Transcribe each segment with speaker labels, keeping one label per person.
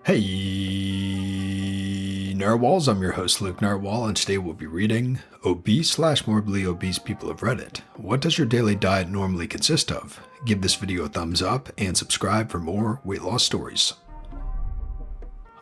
Speaker 1: Hey Narwhals, I'm your host Luke Narwhal, and today we'll be reading Obese / Morbidly Obese People of Reddit. What does your daily diet normally consist of? Give this video a thumbs up and subscribe for more weight loss stories.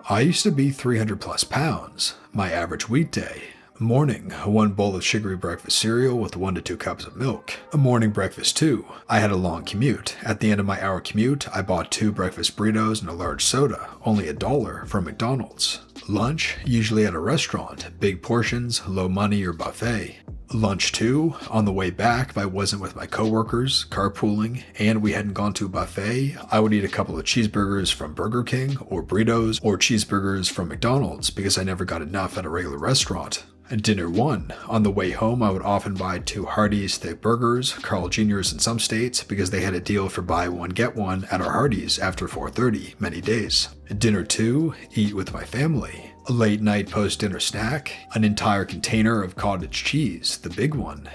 Speaker 1: I used to be 300 plus pounds. My average weekday. Morning, 1 bowl of sugary breakfast cereal with 1 to 2 cups of milk. A morning breakfast 2. I had a long commute. At the end of my hour commute, I bought 2 breakfast burritos and a large soda, only $1 from McDonald's. Lunch, usually at a restaurant, big portions, low money or buffet. Lunch 2, on the way back if I wasn't with my coworkers, carpooling, and we hadn't gone to a buffet, I would eat a couple of cheeseburgers from Burger King or burritos or cheeseburgers from McDonald's because I never got enough at a regular restaurant. Dinner 1. On the way home, I would often buy 2 Hardee's thick burgers, Carl Jr.'s in some states, because they had a deal for buy one get one at our Hardee's after 4:30 many days. Dinner 2. Eat with my family. A late night post-dinner snack. An entire container of cottage cheese, the big one.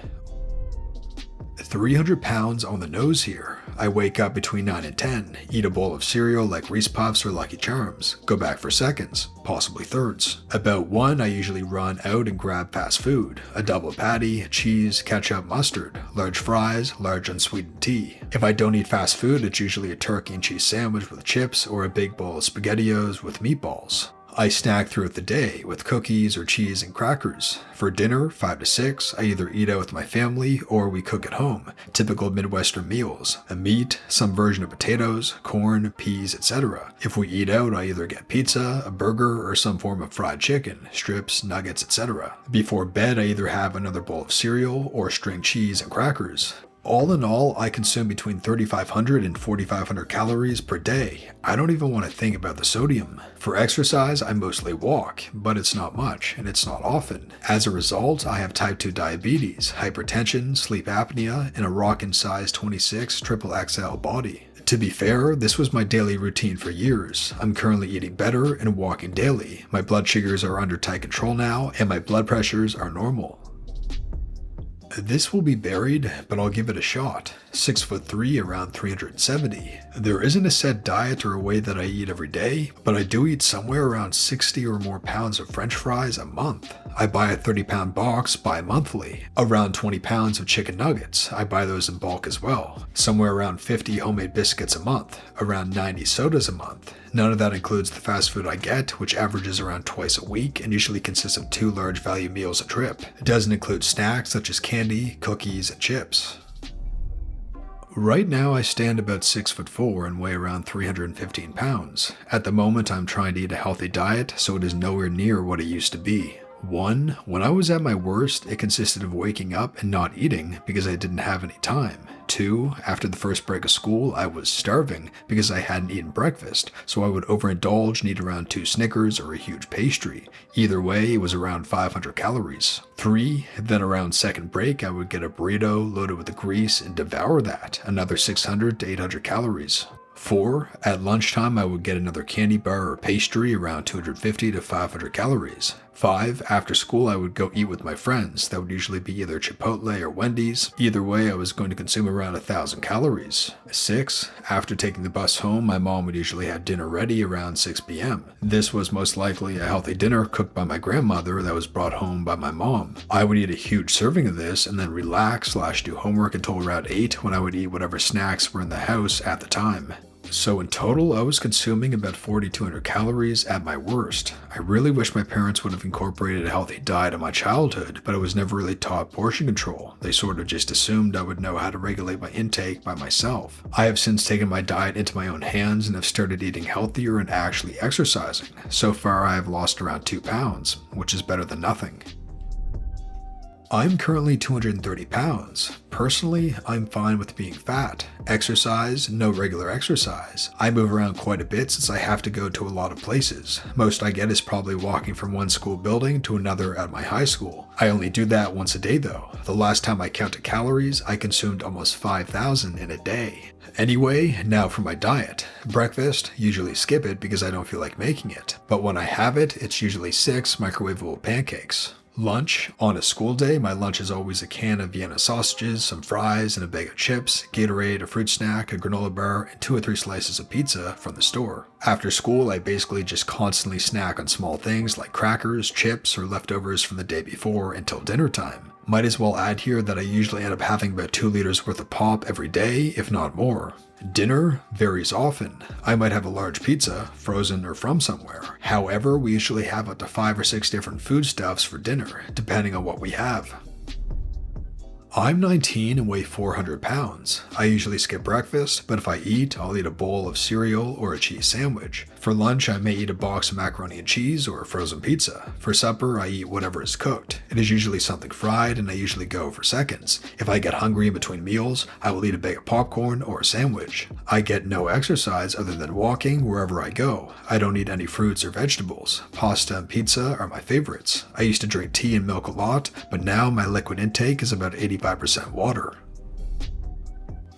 Speaker 1: 300 pounds on the nose here. I wake up between 9 and 10, eat a bowl of cereal like Reese Puffs or Lucky Charms, go back for seconds, possibly thirds. About 1, I usually run out and grab fast food, a double patty, cheese, ketchup, mustard, large fries, large unsweetened tea. If I don't eat fast food, it's usually a turkey and cheese sandwich with chips or a big bowl of SpaghettiOs with meatballs. I snack throughout the day with cookies or cheese and crackers. For dinner, 5 to 6, I either eat out with my family or we cook at home. Typical Midwestern meals. A meat, some version of potatoes, corn, peas, etc. If we eat out, I either get pizza, a burger, or some form of fried chicken, strips, nuggets, etc. Before bed, I either have another bowl of cereal or string cheese and crackers. All in all, I consume between 3,500 and 4,500 calories per day. I don't even want to think about the sodium. For exercise, I mostly walk, but it's not much, and it's not often. As a result, I have type 2 diabetes, hypertension, sleep apnea, and a rockin' size 26 XXL body. To be fair, this was my daily routine for years. I'm currently eating better and walking daily. My blood sugars are under tight control now, and my blood pressures are normal. This will be buried, but I'll give it a shot. 6'3", around 370. There isn't a set diet or a way that I eat every day, but I do eat somewhere around 60 or more pounds of French fries a month. I buy a 30-pound box bi-monthly. Around 20 pounds of chicken nuggets. I buy those in bulk as well. Somewhere around 50 homemade biscuits a month. Around 90 sodas a month. None of that includes the fast food I get, which averages around twice a week and usually consists of 2 large value meals a trip. It doesn't include snacks such as candy, cookies, and chips. Right now I stand about 6'4" and weigh around 315 pounds. At the moment I'm trying to eat a healthy diet, so it is nowhere near what it used to be. 1. When I was at my worst, it consisted of waking up and not eating because I didn't have any time. 2. After the first break of school, I was starving because I hadn't eaten breakfast, so I would overindulge and eat around 2 Snickers or a huge pastry. Either way, it was around 500 calories. 3. Then around second break, I would get a burrito loaded with the grease and devour that, another 600 to 800 calories. 4. At lunchtime, I would get another candy bar or pastry around 250 to 500 calories. 5. After school, I would go eat with my friends. That would usually be either Chipotle or Wendy's. Either way, I was going to consume around 1,000 calories. 6. After taking the bus home, my mom would usually have dinner ready around 6 p.m. This was most likely a healthy dinner cooked by my grandmother that was brought home by my mom. I would eat a huge serving of this and then relax / do homework until around 8 when I would eat whatever snacks were in the house at the time. So in total, I was consuming about 4,200 calories at my worst. I really wish my parents would have incorporated a healthy diet in my childhood, but I was never really taught portion control. They sort of just assumed I would know how to regulate my intake by myself. I have since taken my diet into my own hands and have started eating healthier and actually exercising. So far, I have lost around 2 pounds, which is better than nothing. I'm currently 230 pounds. Personally, I'm fine with being fat. Exercise, no regular exercise. I move around quite a bit since I have to go to a lot of places. Most I get is probably walking from one school building to another at my high school. I only do that once a day though. The last time I counted calories, I consumed almost 5,000 in a day. Anyway, now for my diet. Breakfast, usually skip it because I don't feel like making it. But when I have it, it's usually 6 microwavable pancakes. Lunch. On a school day, my lunch is always a can of Vienna sausages, some fries, and a bag of chips, Gatorade, a fruit snack, a granola bar, and 2 or 3 slices of pizza from the store. After school, I basically just constantly snack on small things like crackers, chips, or leftovers from the day before until dinner time. Might as well add here that I usually end up having about 2 liters worth of pop every day, if not more. Dinner varies often. I might have a large pizza, frozen or from somewhere. However, we usually have up to 5 or 6 different foodstuffs for dinner, depending on what we have. I'm 19 and weigh 400 pounds. I usually skip breakfast, but if I eat, I'll eat a bowl of cereal or a cheese sandwich. For lunch, I may eat a box of macaroni and cheese or a frozen pizza. For supper, I eat whatever is cooked. It is usually something fried, and I usually go for seconds. If I get hungry in between meals, I will eat a bag of popcorn or a sandwich. I get no exercise other than walking wherever I go. I don't eat any fruits or vegetables. Pasta and pizza are my favorites. I used to drink tea and milk a lot, but now my liquid intake is about 85% water.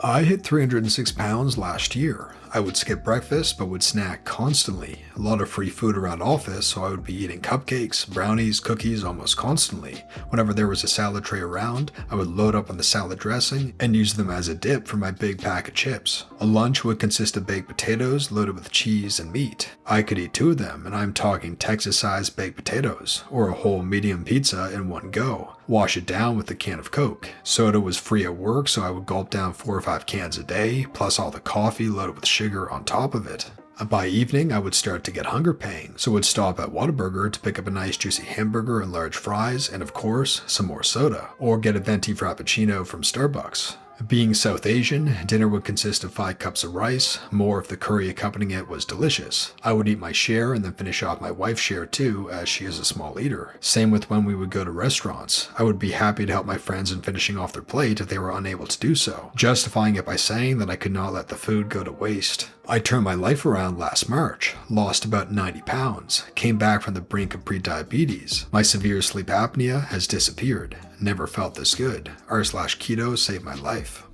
Speaker 1: I hit 306 pounds last year. I would skip breakfast but would snack constantly. A lot of free food around office, so I would be eating cupcakes, brownies, cookies almost constantly. Whenever there was a salad tray around, I would load up on the salad dressing and use them as a dip for my big pack of chips. A lunch would consist of baked potatoes loaded with cheese and meat. I could eat 2 of them, and I'm talking Texas-sized baked potatoes, or a whole medium pizza in one go. Wash it down with a can of Coke. Soda was free at work, so I would gulp down 4 or 5 cans a day, plus all the coffee loaded with sugar on top of it. By evening, I would start to get hunger pangs, so would stop at Whataburger to pick up a nice juicy hamburger and large fries, and of course, some more soda, or get a venti frappuccino from Starbucks. Being South Asian, dinner would consist of 5 cups of rice, more if the curry accompanying it was delicious. I would eat my share and then finish off my wife's share too, as she is a small eater. Same with when we would go to restaurants. I would be happy to help my friends in finishing off their plate if they were unable to do so, justifying it by saying that I could not let the food go to waste. I turned my life around last March, lost about 90 pounds, came back from the brink of prediabetes. My severe sleep apnea has disappeared. Never felt this good. R/keto saved my life.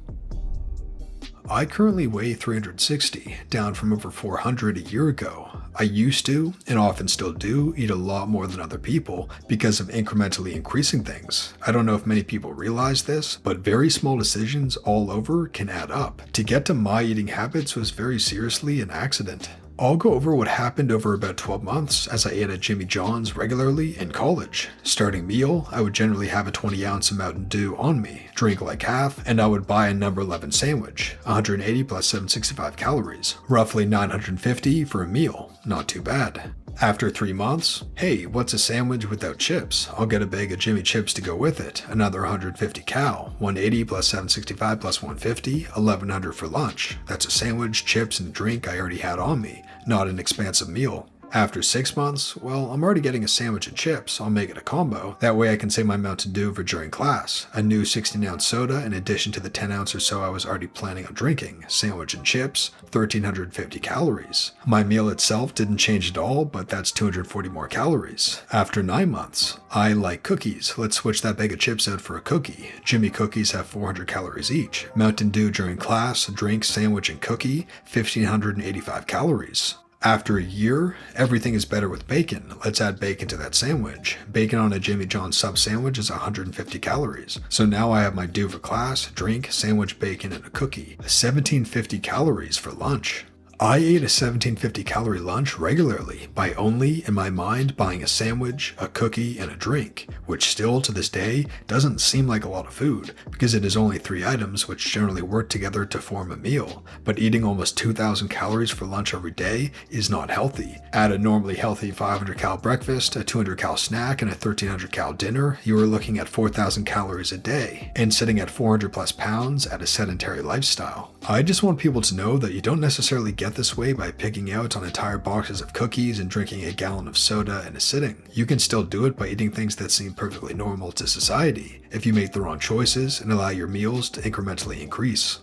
Speaker 1: I currently weigh 360, down from over 400 a year ago. I used to, and often still do, eat a lot more than other people because of incrementally increasing things. I don't know if many people realize this, but very small decisions all over can add up. To get to my eating habits was very seriously an accident. I'll go over what happened over about 12 months as I ate at Jimmy John's regularly in college. Starting meal, I would generally have a 20-ounce of Mountain Dew on me, drink like half, and I would buy a number 11 sandwich, 180 plus 765 calories, roughly 950 for a meal, not too bad. After 3 months, hey, what's a sandwich without chips? I'll get a bag of Jimmy chips to go with it, another 150 cal, 180 plus 765 plus 150, 1100 for lunch. That's a sandwich, chips, and drink I already had on me, not an expansive meal. After 6 months, well, I'm already getting a sandwich and chips, I'll make it a combo. That way I can save my Mountain Dew for during class. A new 16-ounce soda in addition to the 10 ounce or so I was already planning on drinking. Sandwich and chips, 1350 calories. My meal itself didn't change at all, but that's 240 more calories. After 9 months, I like cookies. Let's switch that bag of chips out for a cookie. Jimmy cookies have 400 calories each. Mountain Dew during class, drink, sandwich, and cookie, 1585 calories. After a year, everything is better with bacon. Let's add bacon to that sandwich. Bacon on a Jimmy John's sub sandwich is 150 calories. So now I have my Dew for class, drink, sandwich, bacon, and a cookie. 1750 calories for lunch. I ate a 1750 calorie lunch regularly by only, in my mind, buying a sandwich, a cookie, and a drink, which still to this day doesn't seem like a lot of food because it is only 3 items which generally work together to form a meal. But eating almost 2,000 calories for lunch every day is not healthy. Add a normally healthy 500 cal breakfast, a 200 cal snack, and a 1300 cal dinner, you are looking at 4,000 calories a day and sitting at 400 plus pounds at a sedentary lifestyle. I just want people to know that you don't necessarily get this way by picking out on entire boxes of cookies and drinking a gallon of soda in a sitting. You can still do it by eating things that seem perfectly normal to society if you make the wrong choices and allow your meals to incrementally increase.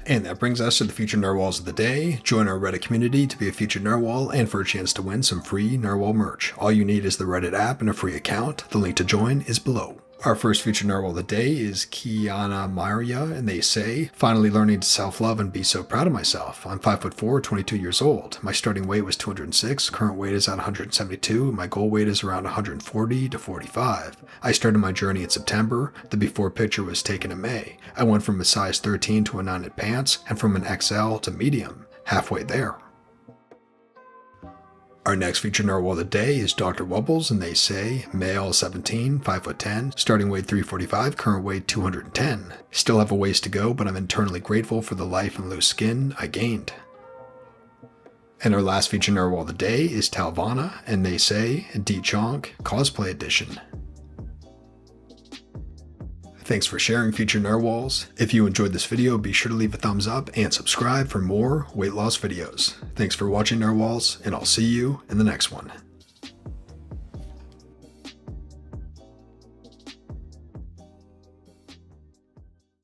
Speaker 1: And that brings us to the featured narwhals of the day. Join our Reddit community to be a featured narwhal and for a chance to win some free narwhal merch. All you need is the Reddit app and a free account. The link to join is below. Our first featured narwhal of the day is Kiana Maria, and they say, finally learning to self-love and be so proud of myself. I'm 5'4", 22 years old. My starting weight was 206, current weight is at 172, my goal weight is around 140 to 45. I started my journey in September, the before picture was taken in May. I went from a size 13 to a 9 in pants, and from an XL to medium, halfway there. Our next featured narwhal of the day is Dr. Wubbles, and they say, male 17, 5'10", starting weight 345, current weight 210. Still have a ways to go, but I'm internally grateful for the life and loose skin I gained. And our last featured narwhal of the day is Talvana, and they say, D-Chonk, cosplay edition. Thanks for sharing featured narwhals. If you enjoyed this video, be sure to leave a thumbs up and subscribe for more weight loss videos. Thanks for watching narwhals, and I'll see you in the next one.